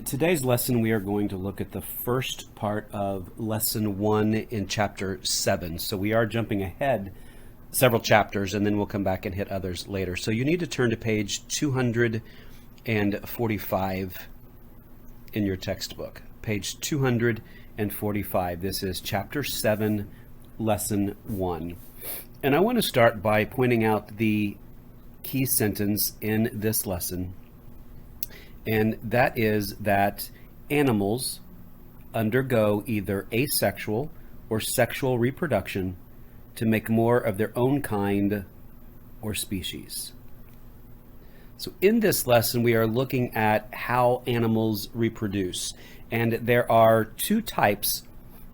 today's lesson, we are going to look at the first part of lesson 1 in chapter 7. So we are jumping ahead several chapters, and then we'll come back and hit others later. So you need to turn to page 245 in your textbook. Page 245. This is chapter 7, lesson 1. And I want to start by pointing out the key sentence in this lesson. And that is that animals undergo either asexual or sexual reproduction to make more of their own kind or species. So in this lesson, we are looking at how animals reproduce. And there are two types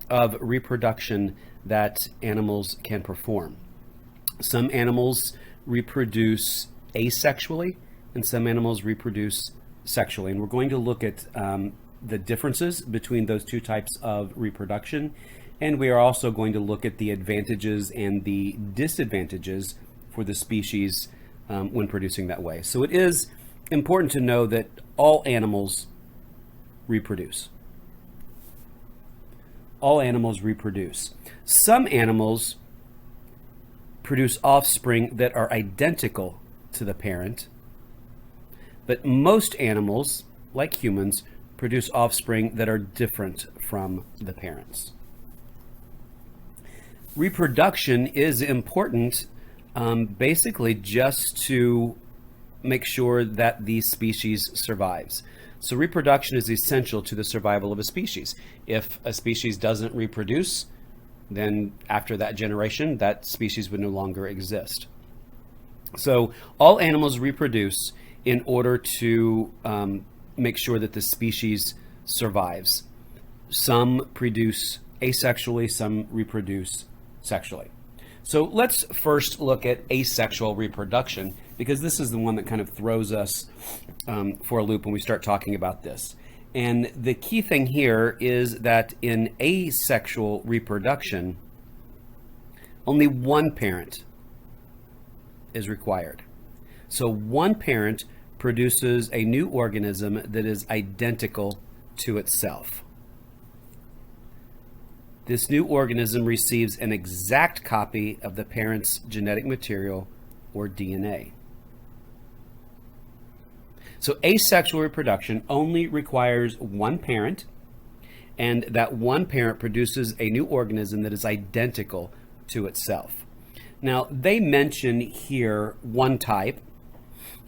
of reproduction that animals can perform. Some animals reproduce asexually, and some animals reproduce sexually. And we're going to look at the differences between those two types of reproduction. And we are also going to look at the advantages and the disadvantages for the species when producing that way. So it is important to know that all animals reproduce. All animals reproduce. Some animals produce offspring that are identical to the parent, but most animals, like humans, produce offspring that are different from the parents. Reproduction is important basically just to make sure that the species survives. So reproduction is essential to the survival of a species. If a species doesn't reproduce, then after that generation, that species would no longer exist. So all animals reproduce in order to make sure that the species survives. Some produce asexually, some reproduce sexually. So let's first look at asexual reproduction, because this is the one that kind of throws us for a loop when we start talking about this. And the key thing here is that in asexual reproduction, only one parent is required. So one parent produces a new organism that is identical to itself. This new organism receives an exact copy of the parent's genetic material, or DNA. So asexual reproduction only requires one parent, and that one parent produces a new organism that is identical to itself. Now, they mention here one type,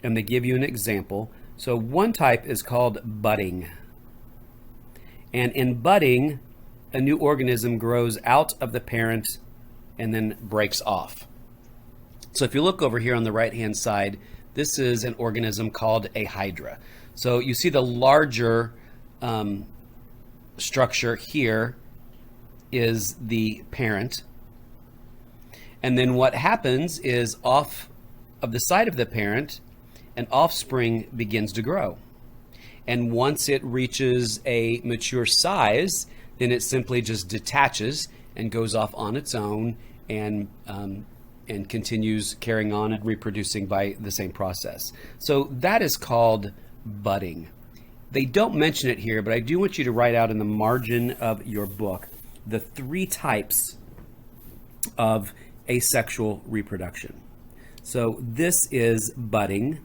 and they give you an example. So one type is called budding. And in budding, a new organism grows out of the parent and then breaks off. So if you look over here on the right-hand side, this is an organism called a hydra. So you see the larger structure here is the parent. And then what happens is off of the side of the parent, an offspring begins to grow. And once it reaches a mature size, then it simply just detaches and goes off on its own and continues carrying on and reproducing by the same process. So that is called budding. They don't mention it here, but I do want you to write out in the margin of your book the three types of asexual reproduction. So this is budding.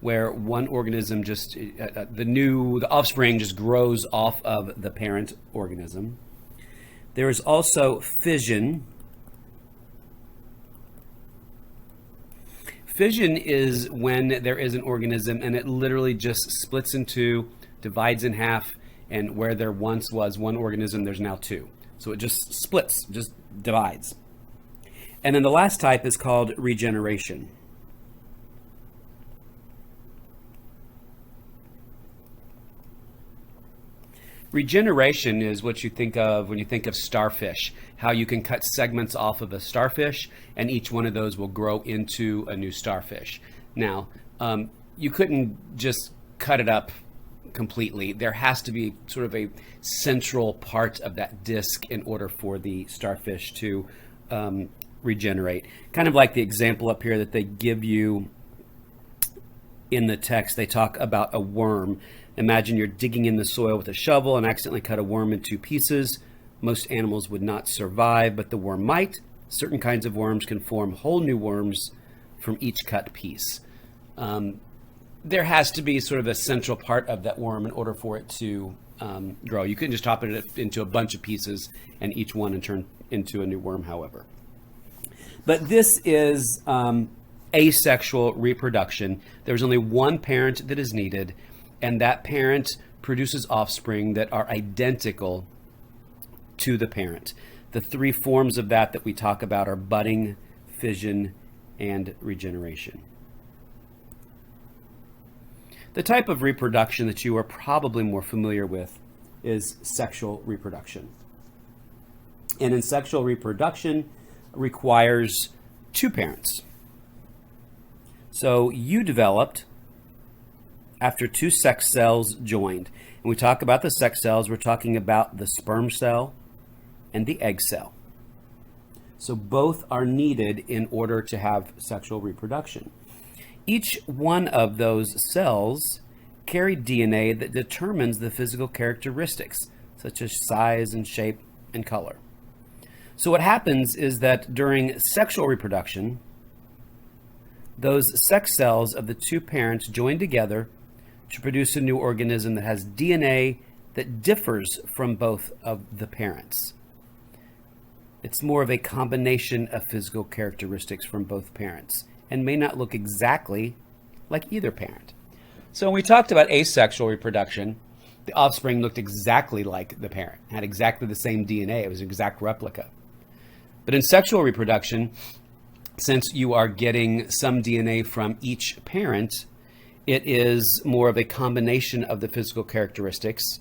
Where one organism just, the offspring just grows off of the parent organism. There is also fission. Fission is when there is an organism and it literally just splits in two, divides in half, and where there once was one organism, there's now two. So it just splits, just divides. And then the last type is called regeneration. Regeneration is what you think of when you think of starfish, how you can cut segments off of a starfish and each one of those will grow into a new starfish. Now, you couldn't just cut it up completely. There has to be sort of a central part of that disc in order for the starfish to regenerate. Kind of like the example up here that they give you in the text. They talk about a worm. Imagine you're digging in the soil with a shovel and accidentally cut a worm in two pieces. Most animals would not survive, but the worm might. Certain kinds of worms can form whole new worms from each cut piece. There has to be sort of a central part of that worm in order for it to grow. You couldn't just chop it into a bunch of pieces and each one and turn into a new worm, however. But this is asexual reproduction. There's only one parent that is needed, and that parent produces offspring that are identical to the parent. The three forms of that we talk about are budding, fission, and regeneration. The type of reproduction that you are probably more familiar with is sexual reproduction. And in sexual reproduction requires two parents. So you developed after two sex cells joined. And we talk about the sex cells, we're talking about the sperm cell and the egg cell. So both are needed in order to have sexual reproduction. Each one of those cells carry DNA that determines the physical characteristics, such as size and shape and color. So what happens is that during sexual reproduction, those sex cells of the two parents join together to produce a new organism that has DNA that differs from both of the parents. It's more of a combination of physical characteristics from both parents and may not look exactly like either parent. So when we talked about asexual reproduction, the offspring looked exactly like the parent, had exactly the same DNA. It was an exact replica. But in sexual reproduction, since you are getting some DNA from each parent, it is more of a combination of the physical characteristics,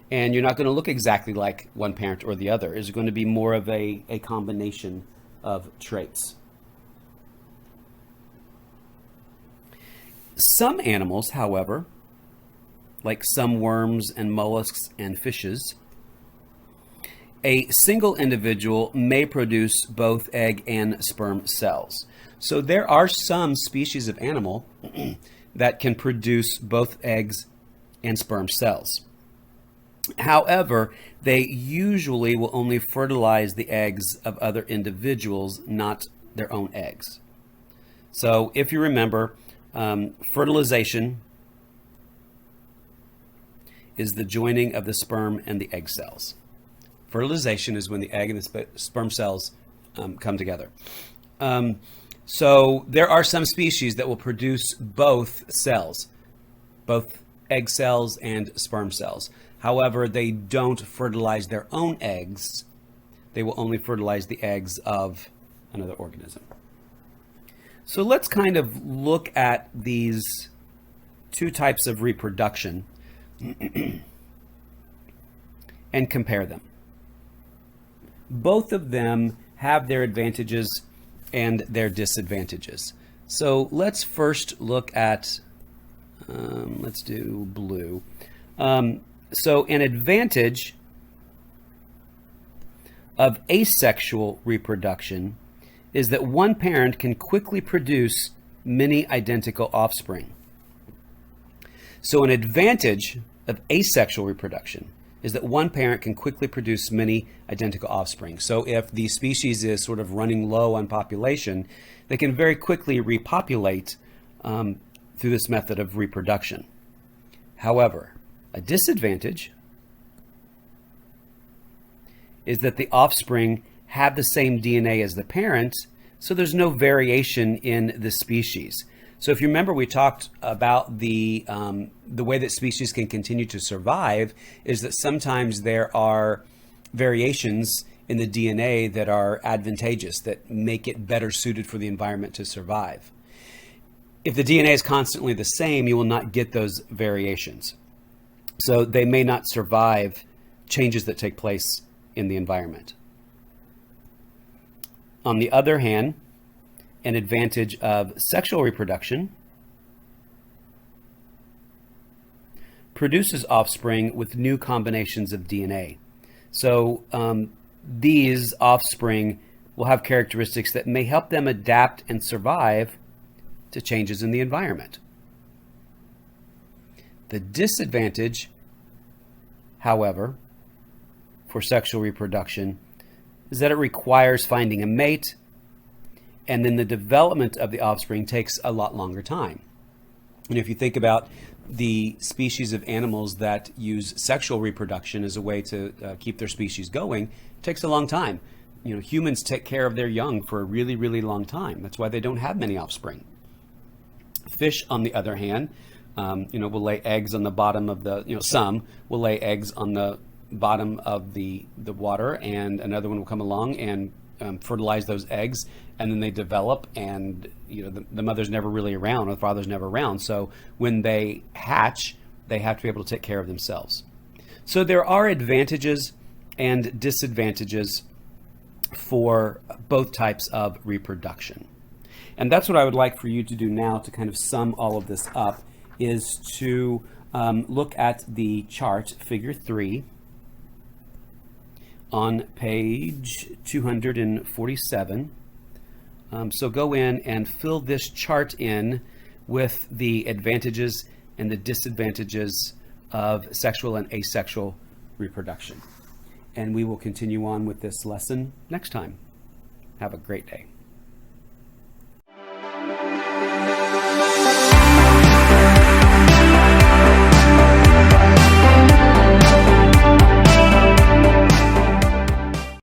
and you're not going to look exactly like one parent or the other. It's going to be more of a combination of traits. Some animals, however, like some worms and mollusks and fishes, a single individual may produce both egg and sperm cells. So there are some species of animal that can produce both eggs and sperm cells. However, they usually will only fertilize the eggs of other individuals, not their own eggs. So if you remember, fertilization is the joining of the sperm and the egg cells. Fertilization is when the egg and the sperm cells come together. So there are some species that will produce both cells, both egg cells and sperm cells. However, they don't fertilize their own eggs. They will only fertilize the eggs of another organism. So let's kind of look at these two types of reproduction and compare them. Both of them have their advantages and their disadvantages. So let's first look at, let's do blue. So an advantage of asexual reproduction is that one parent can quickly produce many identical offspring. So an advantage of asexual reproduction is that one parent can quickly produce many identical offspring. So if the species is sort of running low on population, they can very quickly repopulate through this method of reproduction. However, a disadvantage is that the offspring have the same DNA as the parent, so there's no variation in the species. So if you remember, we talked about the way that species can continue to survive is that sometimes there are variations in the DNA that are advantageous, that make it better suited for the environment to survive. If the DNA is constantly the same, you will not get those variations. So they may not survive changes that take place in the environment. On the other hand, an advantage of sexual reproduction produces offspring with new combinations of DNA. So these offspring will have characteristics that may help them adapt and survive to changes in the environment. The disadvantage, however, for sexual reproduction is that it requires finding a mate, and then the development of the offspring takes a lot longer time. And if you think about the species of animals that use sexual reproduction as a way to keep their species going, it takes a long time. Humans take care of their young for a really, really long time. That's why they don't have many offspring. Fish, on the other hand, will lay eggs on the bottom of the, some will lay eggs on the bottom of the water, and another one will come along and fertilize those eggs, and then they develop, and the mother's never really around, or the father's never around. So when they hatch, they have to be able to take care of themselves. So there are advantages and disadvantages for both types of reproduction. And that's what I would like for you to do now to kind of sum all of this up, is to look at the chart, figure 3, on page 247. So go in and fill this chart in with the advantages and the disadvantages of sexual and asexual reproduction. And we will continue on with this lesson next time. Have a great day.